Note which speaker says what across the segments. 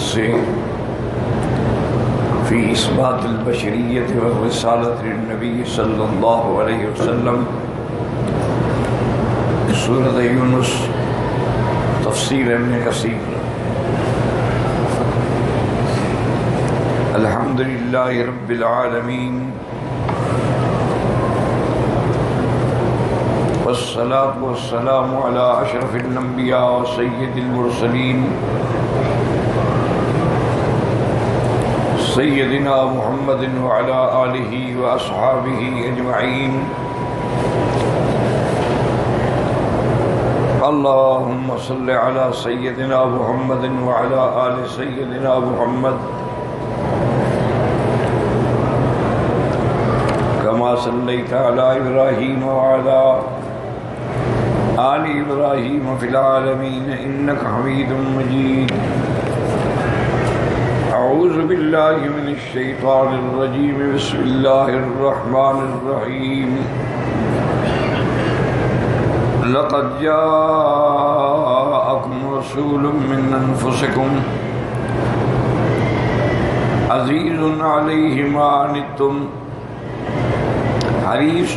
Speaker 1: سے فی اثبات البشریت والرسالۃ للنبی صلی اللہ علیہ وسلم سورۃ یونس تفسیر ابن کثیر۔ الحمد للہ رب العالمین والصلاة والسلام علی اشرف الانبیاء وسید المرسلین سیدنا محمد وعلی آلہ واصحابہ اجمعین۔ اللہم صل علی سیدنا محمد وعلی آل سیدنا محمد كما صليت على إبراهيم وعلى آل إبراهيم في العالمين إنك حميد مجيد۔ أعوذ بالله من الشيطان الرجيم، بسم الله الرحمن الرحيم۔ لقد جاءكم رسول من أنفسكم عزيز عليه ما عنتم حريص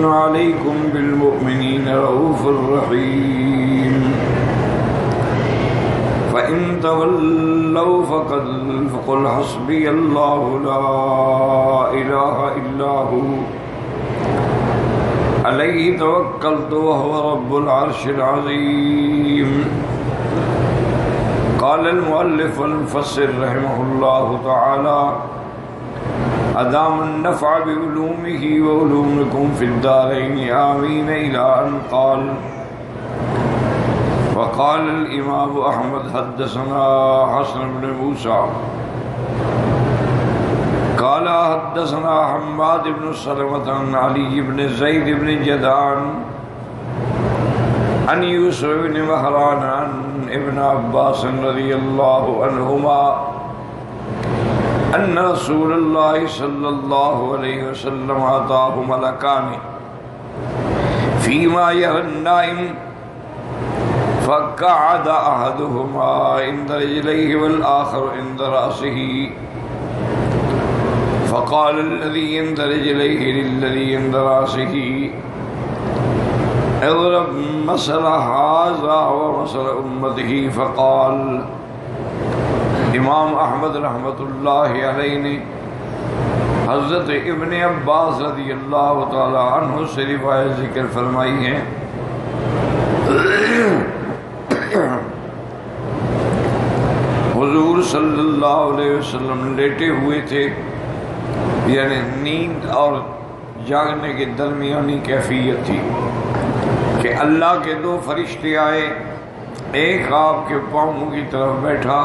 Speaker 1: عليكم بالمؤمنين رؤوف رحيم۔ فإن تولوا فقل حسبي الله لا إله إلا هو عليه توكلت وهو رب العرش العظيم۔ قال المؤلف والمفسر رحمه الله تعالى أدام النفع بعلومه وعلومكم في الدارين آمين، إلى أن قال وقال الإمام أحمد حدثنا حسن بن موسى قال حدثنا حماد بن سلمة عن علي بن زيد بن جدعان عن يوسف بن مهران عن ابن عباس رضي الله عنهما أن رسول الله صلى الله عليه وسلم أعطاه ملكان فيما يرى النائم، فقعد أحدهما عند رجليه والآخر عند رأسه، فقال الذي عند رجليه للذي عند رأسه اضرب مثل هذا ومثل أمته۔ فقال امام احمد رحمۃ اللہ علیہ نے حضرت ابن عباس رضی اللہ تعالی عنہ سے روایت ذکر فرمائی ہے۔ حضور صلی اللہ علیہ وسلم لیٹے ہوئے تھے، یعنی نیند اور جاگنے کے درمیانی کیفیت تھی کہ اللہ کے دو فرشتے آئے، ایک آپ کے پاؤں کی طرف بیٹھا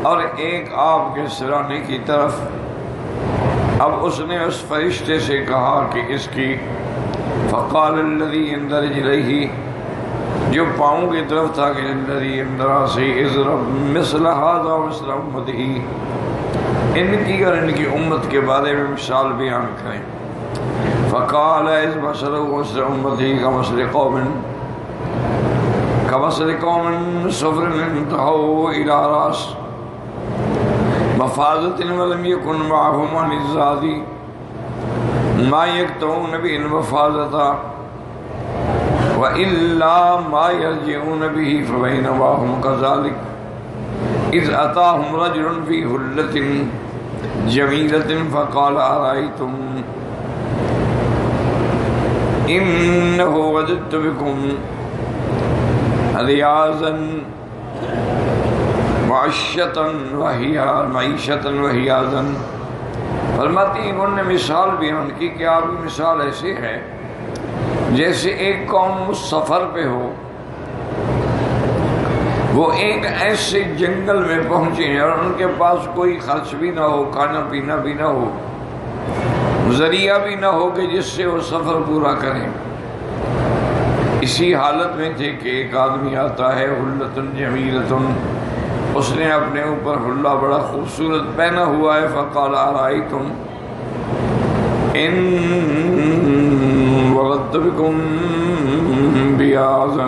Speaker 1: اور ایک آپ کے سرانے کی طرف۔ اب اس نے اس فرشتے سے کہا کہ اس کی فقال الذی عند رجلیہ، جو پاؤں کی طرف تھا، کہ الذی عند راسہ اضرب مثل ھذا مثل امتہ، ان کی اور ان کی امت کے بارے میں مثال بیان کریں۔ فقال اذ مثل مثل امتہ کمثل قوم صفر انتهوا الى راس مفازة ولم يكن معهم عن الزاد ما يقطعون به المفازة وإلا ما يرجعون به، فبينما هم كذلك إذ أتاهم رجل في حلة جميلة فقال أرأيتم إنه وجدت بكم رياضا معیشتاً وحیازاً۔ فرماتی ہیں انہوں نے مثال بیان کی کہ آپ کی مثال ایسے ہے جیسے ایک قوم سفر پہ ہو، وہ ایک ایسے جنگل میں پہنچے ہیں اور ان کے پاس کوئی خرچ بھی نہ ہو، کھانا پینا بھی نہ ہو، ذریعہ بھی نہ ہو کہ جس سے وہ سفر پورا کریں۔ اسی حالت میں تھے کہ ایک آدمی آتا ہے، حلۃ جمیلۃ، اس نے اپنے اوپر حلہ بڑا خوبصورت پہنا ہوا ہے۔ فقال ارائیتم ان وغدت بکم بیاضا،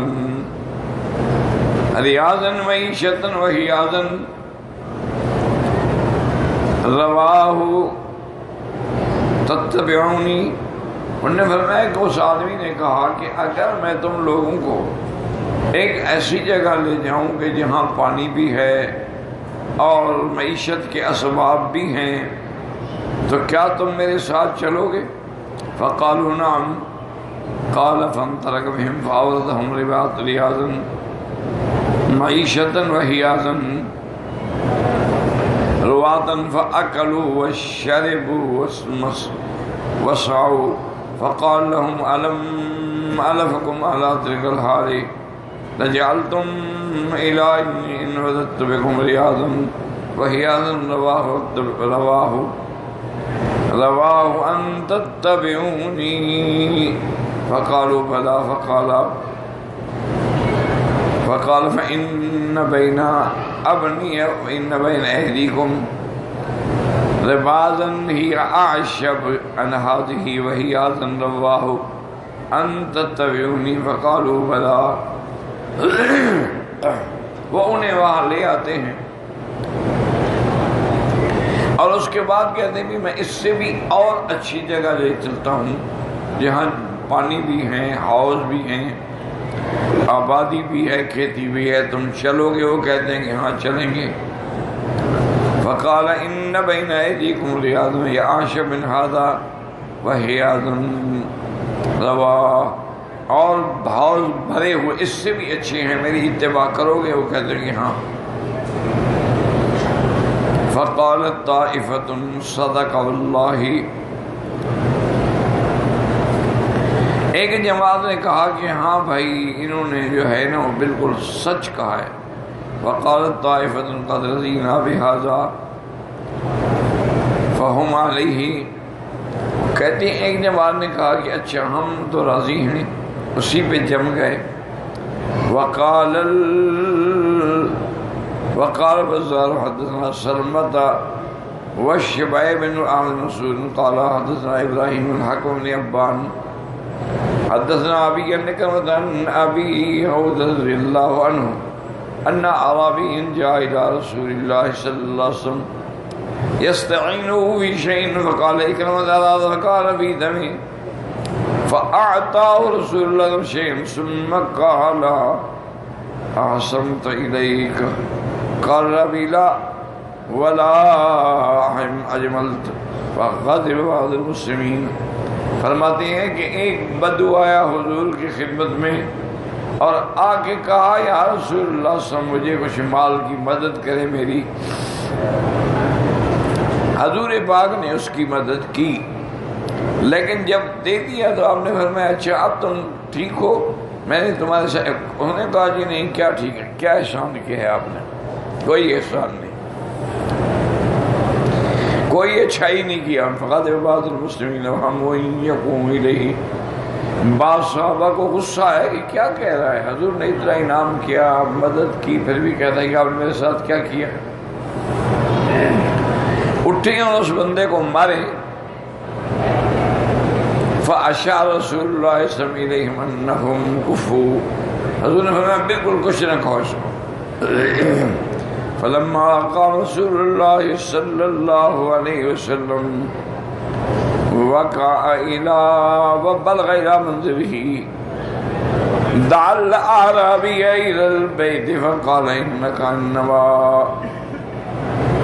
Speaker 1: ریاضن معیشتن وحیاضن رواہ تتبعونی. انہوں نے فرمایا کہ اس آدمی نے کہا کہ اگر میں تم لوگوں کو ایک ایسی جگہ لے جاؤں کہ جہاں پانی بھی ہے اور معیشت کے اسباب بھی ہیں تو کیا تم میرے ساتھ چلو گے؟ فقالوا نعم. قال فانطلق بهم فأوردهم رباط رياضا معيشة وحياضا رواتا فأكلوا وشربوا وسعوا. فقال لهم ألم ألفكم على تلك الحال لجعلتم إلى إن وددت بكم رياضا وحياضا رواه أن تتبعوني. فقالوا بلى. فقال فإن بين أبني وإن بين أيديكم رباضا هي أعشب عن هذه وحياضا رواه أن تتبعوني. فقالوا بلى. وہ انہیں وہاں لے آتے ہیں اور اس کے بعد کہتے ہیں کہ میں اس سے بھی اور اچھی جگہ لے چلتا ہوں جہاں پانی بھی ہیں، حوض بھی ہیں، آبادی بھی ہے، کھیتی بھی ہے، تم چلو گے؟ وہ کہتے ہیں کہ ہاں چلیں گے. فقال ان بین ایدیکم ریاض یعشب من ھذا وحیاض رواہ. اور حوض بھرے ہوئے اس سے بھی اچھے ہیں، میری اتباع کرو گے؟ وہ کہتے ہیں کہ ہاں. فقالت طائفۃ صدق اللہ. ایک جماعت نے کہا کہ ہاں بھائی انہوں نے جو ہے نا وہ بالکل سچ کہا ہے. وقالت طائفۃ قد رضینا بھذا فہم علیہ. کہتے ہیں ایک جماعت نے کہا کہ اچھا ہم تو راضی ہیں، اسی پہ جم گئے. وقال بزار حدثنا سلمة والشبعي بن عامر مسعود قال حدثنا ابراہیم الحکم بن ابان حدثنا ابی انکرمۃ عن ابی حوض رضی اللہ عنہ ان اعرابی جاء الى رسول اللہ صلی اللہ علیہ وسلم يستعينه في شيء فقال اكرمۃ هذا فقال في دمه فأعطاه رسول الله شيئا ثم قال أحسنت إليك قال ربي لا ولا أجملت. فغضب بعض المسلمين. فرماتے ہیں کہ ایک بدو آیا حضور کی خدمت میں اور آ کے کہا یا رسول اللہ صلی اللہ علیہ وسلم مجھے کچھ مال کی مدد کرے میری. حضور پاک نے اس کی مدد کی لیکن جب دے دیا تو آپ نے فرمایا اچھا اب تم ٹھیک ہو، میں نے تمہارے ساتھ. انہوں نے کہا جی نہیں، کیا ٹھیک ہے، کیا احسان کیا ہے آپ نے؟ کوئی احسان نہیں، کوئی اچھائی نہیں کیا. فقط بعض المسلمین ہم وہی یقوم الیہ. بعض صحابہ کو غصہ ہے کہ کیا کہہ رہا ہے، حضور نے اتنا انعام کیا، مدد کی، پھر بھی کہتا ہے کہ آپ نے میرے ساتھ کیا کیا. اٹھے اور اس بندے کو مارے. فاشار رسول اللہ صلی اللہ علیہ وسلم الیہم انہم کفوا. حضور نے فرمایا بالکل کچھ نہ کہو اس کو. فلما قام رسول اللہ صلی اللہ علیہ وسلم وقع الى وبلغ الى منزله دعا الاعرابی الى البیت فقال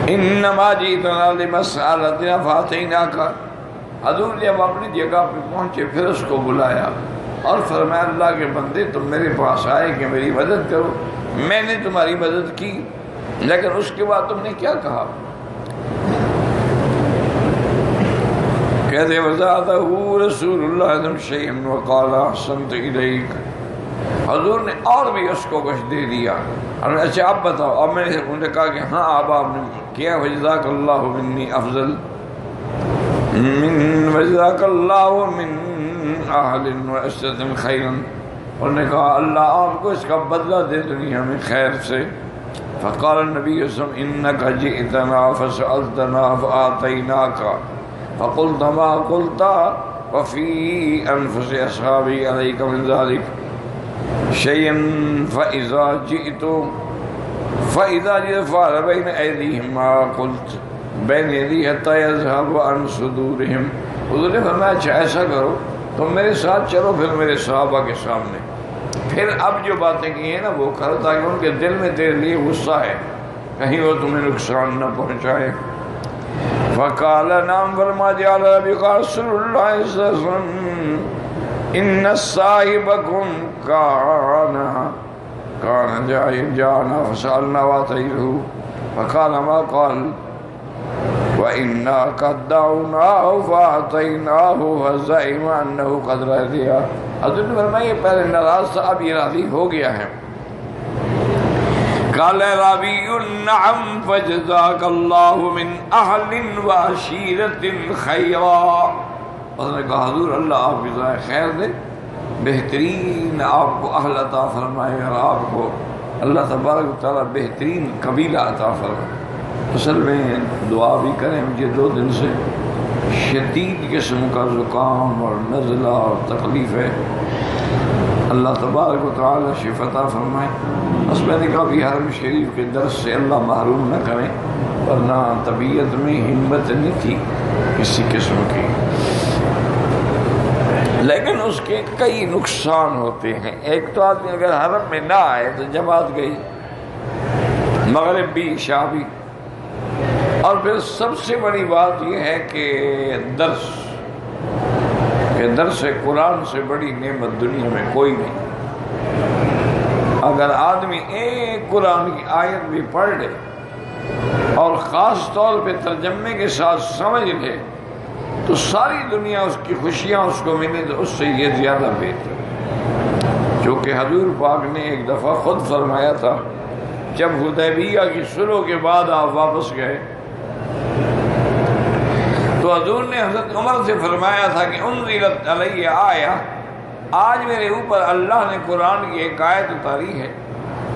Speaker 1: انما جئتنا لمسألتنا فاتیناک. حضور جب اپنی جگہ پہ پہنچے پھر اس کو بلایا اور فرمایا اللہ کے بندے تم میرے پاس آئے کہ میری مدد کرو، میں نے تمہاری مدد کی لیکن اس کے بعد تم نے کیا کہا؟ کہتے وزادہ رسول اللہ شیئا وقال احسنت الیک. حضور نے اور بھی اس کو کچھ دے دیا. اچھا آپ بتاؤ. اب میں نے انہوں نے کہا کہ ہاں آپ نے کیا. وجزاک اللہ منی افضل من وجزاک اللہ من اہل وعشرۃ خیرا. انہوں نے کہا اللہ آپ کو اس کا بدلہ دے دنیا میں خیر سے. فقال النبی صلی اللہ علیہ وسلم انک جئتنا فسألتنا فآتیناک فقلت ما قلت وفی انفس اصحابی علیک من ذلک. شيئا فإذا جئت فعل بين أيديهم ما قلت بين يدي حتى يذهب عن صدورهم. حضور نے فرمایا اچھا ایسا کرو تم میرے ساتھ چلو پھر میرے صحابہ کے سامنے، پھر اب جو باتیں کی ہیں نا وہ کرو تاکہ ان کے دل میں تیرے لیے غصہ ہے کہیں وہ تمہیں نقصان نہ پہنچائے. فقال نام فرما جعل بقى رسول اللہ صلی اللہ علیہ وسلم ان صاحبكم كان جاءنا فسألنا واتيته فقال ما قال وإنا قد دعوناه فأعطيناه فزعم أنه قد رضي. حضرت نے فرمایا یہ پہلے ناراض تھا اب یہ راضی ہو گیا ہے. قال ربی نعم فجزاك الله من أهل وعشيرة خيرا. حضرت نے کہا حضور اللہ آپ کی جزائے خیر دے، بہترین آپ کو اہل عطا فرمائے اور آپ کو اللہ تبارک و تعالیٰ بہترین قبیلہ عطا فرمائے. اصل میں دعا بھی کریں، مجھے 2 دن سے شدید قسم کا زکام اور نزلہ اور تکلیف ہے، اللہ تبارک و تعالیٰ شفا عطا فرمائے. بس میں نے کہا بھی حرم شریف کے درس سے اللہ محروم نہ کریں، ورنہ طبیعت میں ہمت نہیں تھی کسی قسم کی. لیکن اس کے کئی نقصان ہوتے ہیں. ایک تو آدمی اگر حرم میں نہ آئے تو جماعت گئی، مغرب بھی عشاء بھی، اور پھر سب سے بڑی بات یہ ہے کہ درس قرآن سے بڑی نعمت دنیا میں کوئی نہیں. اگر آدمی ایک قرآن کی آیت بھی پڑھ لے اور خاص طور پہ ترجمے کے ساتھ سمجھ لے تو ساری دنیا اس کی خوشیاں اس کو ملے تو اس سے یہ زیادہ بہتر. کیونکہ حضور پاک نے ایک دفعہ خود فرمایا تھا جب حدیبیہ کی صلح کے بعد آپ واپس گئے تو حضور نے حضرت عمر سے فرمایا تھا کہ انزلت علیہ آیہ، آج میرے اوپر اللہ نے قرآن کی ایک آیت اتاری ہے،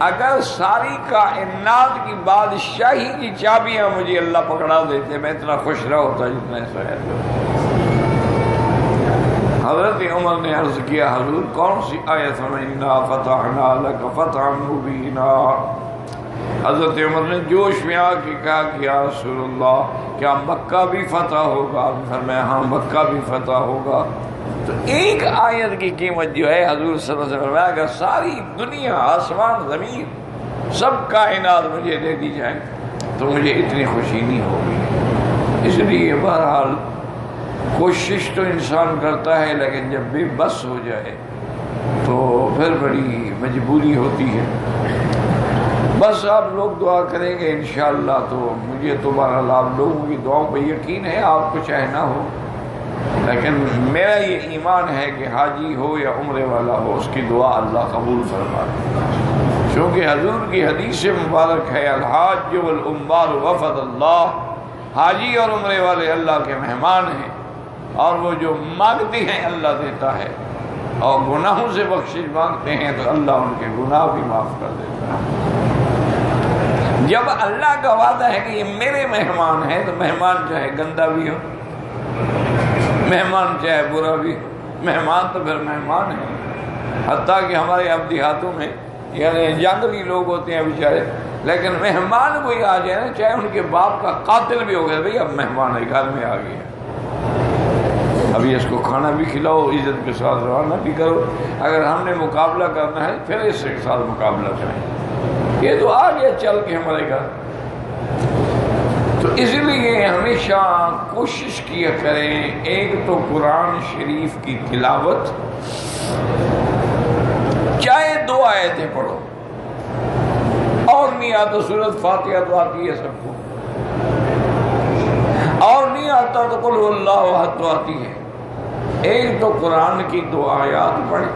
Speaker 1: اگر ساری کائنات کی بادشاہی کی چابیاں مجھے اللہ پکڑا دیتے میں اتنا خوش نہ ہوتا جتنا اس آیت میں. حضرت عمر نے عرض کیا حضور کون سی آیت ہے؟ انا فتحنا لک فتحا مبینا. حضرت عمر نے جوش میں آ کے کہا کہ یا رسول اللہ کیا مکہ بھی فتح ہوگا؟ فرمایا ہاں مکہ بھی فتح ہوگا. تو ایک آیت کی قیمت جو ہے حضور صلی اللہ علیہ وسلم فرمایا اگر ساری دنیا آسمان زمین سب کائنات مجھے دے دی جائیں تو مجھے اتنی خوشی نہیں ہوگی. اس لیے بہرحال کوشش تو انسان کرتا ہے لیکن جب بے بس ہو جائے تو پھر بڑی مجبوری ہوتی ہے. بس آپ لوگ دعا کریں گے انشاءاللہ تو مجھے تو بہرحال آپ لوگوں کی دعاؤں پہ یقین ہے، آپ کو چاہے نہ ہو، لیکن میرا یہ ایمان ہے کہ حاجی ہو یا عمرے والا ہو اس کی دعا اللہ قبول فرمائے. کیونکہ حضور کی حدیث مبارک ہے الحاج والعمار وفد اللہ، حاجی اور عمرے والے اللہ کے مہمان ہیں اور وہ جو مانگتے ہیں اللہ دیتا ہے، اور گناہوں سے بخشش مانگتے ہیں تو اللہ ان کے گناہ بھی معاف کر دیتا ہے. جب اللہ کا وعدہ ہے کہ یہ میرے مہمان ہیں تو مہمان چاہے گندا بھی ہو، مہمان چاہے برا بھی ہو، مہمان تو پھر مہمان ہے. حتیٰ کہ ہمارے اب دیہاتوں میں یعنی جنگلی لوگ ہوتے ہیں بیچارے، لیکن مہمان کوئی آ جائے نا چاہے ان کے باپ کا قاتل بھی ہو گیا، بھئی اب مہمان ہے گھر میں آ گیا، ابھی اس کو کھانا بھی کھلاؤ، عزت کے ساتھ روانہ بھی کرو. اگر ہم نے مقابلہ کرنا ہے پھر اس کے ساتھ مقابلہ کریں، یہ تو آ گیا چل کے ہمارے گھر. تو اس لیے ہمیشہ کوشش کیا کریں ایک تو قرآن شریف کی تلاوت، چاہے 2 آیتیں پڑھو، اور نہیں آتا سورۃ فاتحہ تو آتی ہے سب کو، اور نہیں آتا تو قل هو اللہ احد تو آتی ہے. ایک تو قرآن کی 2 آیات پڑھیں،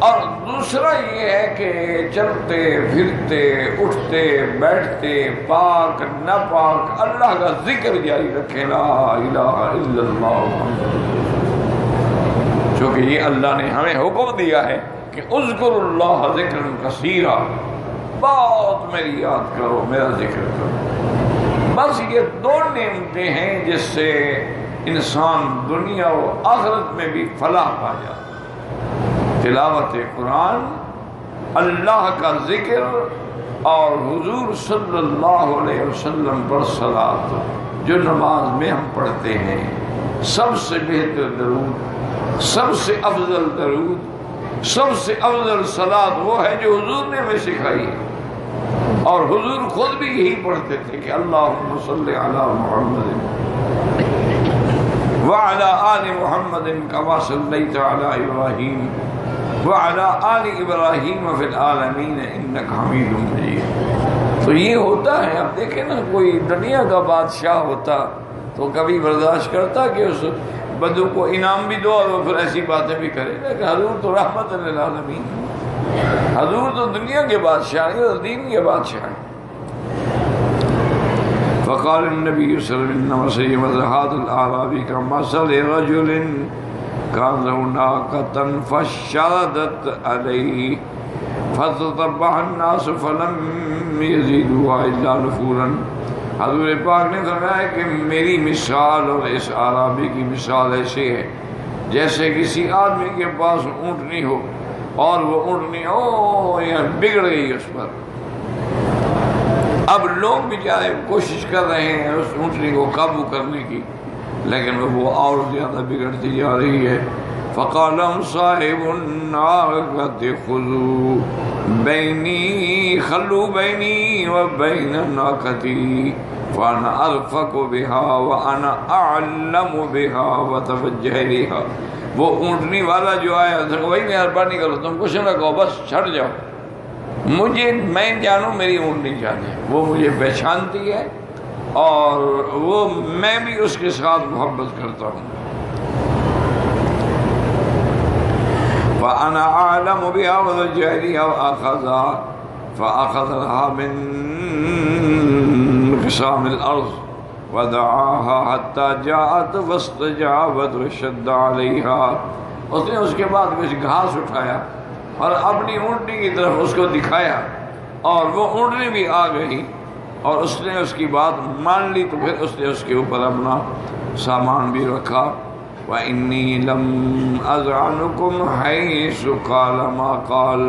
Speaker 1: اور دوسرا یہ ہے کہ چلتے پھرتے اٹھتے بیٹھتے پاک ناپاک اللہ کا ذکر جاری رکھیں، لا الہ الا اللہ. چونکہ یہ اللہ نے ہمیں حکم دیا ہے کہ اذکر اللہ ذکر کثیرا، بہت میری یاد کرو، میرا ذکر کرو. بس یہ 2 نعمتیں ہیں جس سے انسان دنیا و آخرت میں بھی فلاح پا جاتا. تلاوت قرآن، اللہ کا ذکر اور حضور صلی اللہ علیہ وسلم پر صلاۃ، جو نماز میں ہم پڑھتے ہیں، سب سے بہتر درود، سب سے افضل درود، سب سے افضل صلاۃ وہ ہے جو حضور نے ہمیں سکھائی ہے، اور حضور خود بھی یہی پڑھتے تھے کہ اللہم صلی علی محمد وعلی آل محمد کما صلیت علی ابراہیم وعلی آل ابراہیم فی العالمین انک حمید مجید۔ تو یہ ہوتا ہے، اب دیکھیں نا، کوئی دنیا کا بادشاہ ہوتا تو کبھی برداشت کرتا کہ اس بدو کو انعام بھی دو اور وہ پھر ایسی باتیں بھی کرے، لیکن حضور تو رحمت للعالمین، حضور تو دنیا کے بادشاہ ہیں اور دین کے بادشاہ ہیں۔ فقال النبی صلی اللہ علیہ وسلم مثل هذا الاعرابی كمثل رجل كان له ناقة فشردت عليه فتتبعها الناس فلم يزيدوها الا نفورا۔ حضور پاک نے فرمایا کہ میری مثال اور اس اعرابی کی مثال ایسے ہے جیسے کسی آدمی کے پاس اونٹنی ہو اور وہ اونٹنی بگڑ گئی اس پر، اب لوگ بیچارے کوشش کر رہے ہیں اس اونٹنی کو قابو کرنے کی، لیکن وہ اور زیادہ بگڑتی جا رہی ہے۔ فقال صاحب الناقۃ خلوا بینی وبین ناقتی فانا ارفق بها وانا اعلم بها وتوجہ الیہا۔ وہ اونٹنی والا جو آیا بھائی مہربانی کرو، تم کچھ نہ کہو، بس چھٹ جاؤ، مجھے میں جانوں میری اونٹنی جانے، وہ مجھے پہچانتی ہے اور وہ میں بھی اس کے ساتھ محبت کرتا ہوں۔ فَأَنَا أَعْلَمُ بِهَا وَتَوَجَّهَ فَأَخَذَهَا مِنْ قِسَامِ الْأَرْضِ وَدَعَاهَا حَتَّى جَاءَتْ فَاسْتَجَابَتْ وَشَدَّ عَلَيْهَا۔ اس نے اس کے بعد کچھ گھاس اٹھایا اور اپنی اونٹنی کی طرف اس کو دکھایا اور وہ اونٹنی بھی آ گئی اور اس نے اس کی بات مان لی، تو پھر اس نے اس کے اوپر اپنا سامان بھی رکھا۔ وَإِنِّي لَمْ أَذْعَنُكُمْ حَيْثُ قَالَ مَا قَالَ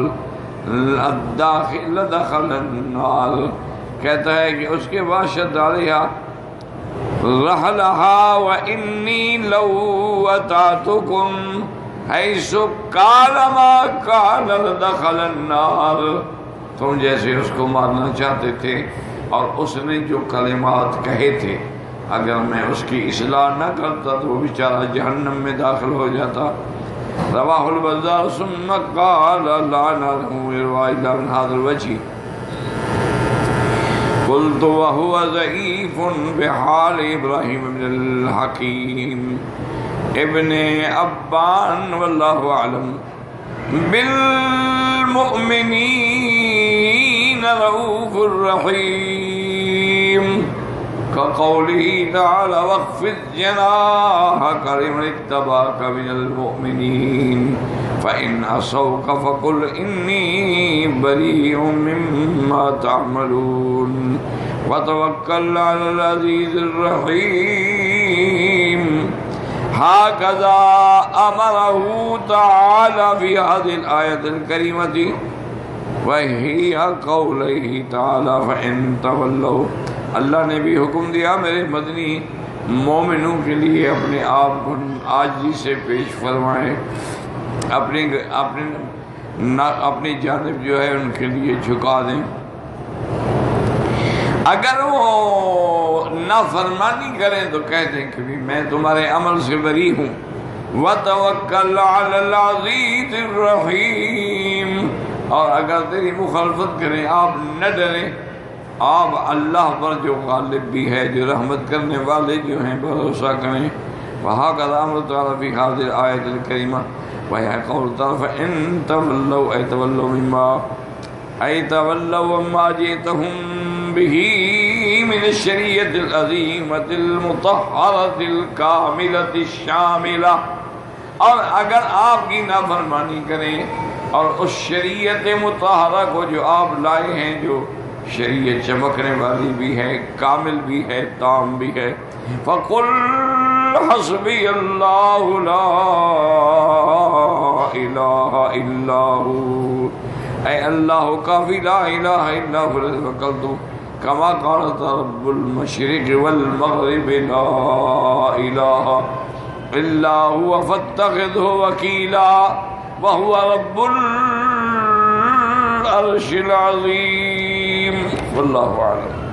Speaker 1: لَدَخَلَ النَّارِ۔ کہتا ہے کہ اس کے بعد شد علیہا رحلہا وَإِنِّي لَوْ أَتَعْتُكُمْ حَيْثُ قَالَ مَا قَالَ لَدَخَلَ النَّارِ۔ تم جیسے اس کو مارنا چاہتے تھے اور اس نے جو کلمات کہے تھے، اگر میں اس کی اصلاح نہ کرتا تو وہ بیچارہ جہنم میں داخل ہو جاتا۔ رواہ البزار ثم قال لعنه روایت من هذا الوجه قلت وهو ضعيف بحال ابراہیم بن الحکیم ابن ابان واللہ اعلم بالمؤمنین رؤوف الرحیم، كقوله تعالى واخفض جناحك لمن اتبعك من المؤمنين فإن عصوك فقل إني بريء مما تعملون وتوكل على العزيز الرحيم۔ هكذا أمره تعالى في هذه الآية الكريمة وهي قوله تعالى فإن تولوا۔ اللہ نے بھی حکم دیا میرے مدنی مومنوں کے لیے اپنے آپ کو عاجزی سے پیش فرمائیں، اپنی جانب جو ہے ان کے لیے جھکا دیں۔ اگر وہ نافرمانی کریں تو کہہ دیں کہ میں تمہارے عمل سے بری ہوں۔ وَتَوَكَّلْ عَلَى الْعَزِيزِ الرَّحِيمِ، اور اگر تیری مخالفت کریں آپ نہ ڈریں، آپ اللہ پر جو غالب بھی ہے، جو رحمت کرنے والے جو ہیں، بھروسہ کریں۔ وَهَكَذَا أَمْرُ تَعَالَى فِي هَذِهِ الْآيَةِ الْكَرِيمَةِ وَهِيَ قَوْلُ تَعَالَى فَإِن تَوَلَّوْا أَيْ تَوَلَّوْا مَا جِئْتَهُم بِهِ مِنَ الشَّرِيعَةِ الْعَظِيمَةِ الْمُطَهَّرَةِ الْكَامِلَةِ الشَّامِلَةِ، اور اگر آپ کی نافرمانی کریں اور اس شریعت مطہرہ کو جو آپ لائے ہیں، جو شریعت چمکنے والی بھی ہے، کامل بھی ہے، تام بھی ہے، فَقُلْ حسبی اللہ لا الہ الا ہو، اے اللہ کافی لا الہ الا ہو توکلت کما قالت رب المشرق والمغرب لا الہ الا هو فاتخذه وکیلا وهو رب العرش العظیم واللہ اعلم۔